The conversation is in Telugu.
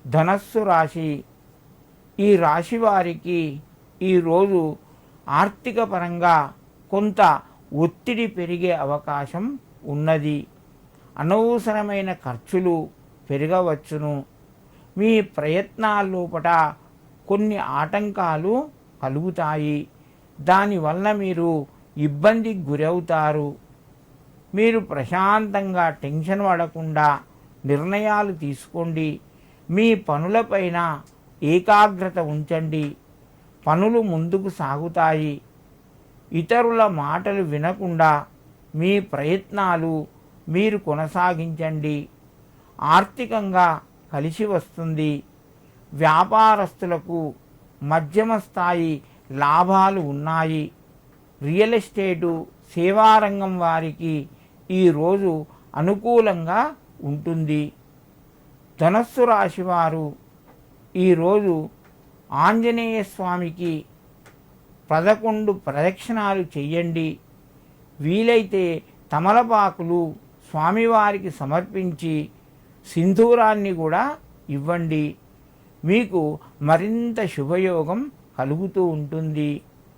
ధనస్సు రాశి. ఈ రాశి వారికి ఈరోజు ఆర్థిక పరంగా కొంత ఒత్తిడి పెరిగే అవకాశం ఉన్నది. అనవసరమైన ఖర్చులు పెరగవచ్చును. మీ ప్రయత్నాల లోపట కొన్ని ఆటంకాలు కలుగుతాయి. దానివల్ల మీరు ఇబ్బందికి గురవుతారు. మీరు ప్రశాంతంగా టెన్షన్ పడకుండా నిర్ణయాలు తీసుకోండి. మీ పనులపైన ఏకాగ్రత ఉంచండి. పనులు ముందుకు సాగుతాయి. ఇతరుల మాటలు వినకుండా మీ ప్రయత్నాలు మీరు కొనసాగించండి. ఆర్థికంగా కలిసి వస్తుంది. వ్యాపారస్తులకు మధ్యమ స్థాయి లాభాలు ఉన్నాయి. రియల్ ఎస్టేటు, సేవారంగం వారికి ఈరోజు అనుకూలంగా ఉంటుంది. ధనస్సు రాశి వారు ఈరోజు ఆంజనేయ స్వామికి 11 ప్రదక్షిణాలు చెయ్యండి. వీలైతే తమలపాకులు స్వామివారికి సమర్పించి సింధూరాన్ని కూడా ఇవ్వండి. మీకు మరింత శుభయోగం కలుగుతూ ఉంటుంది.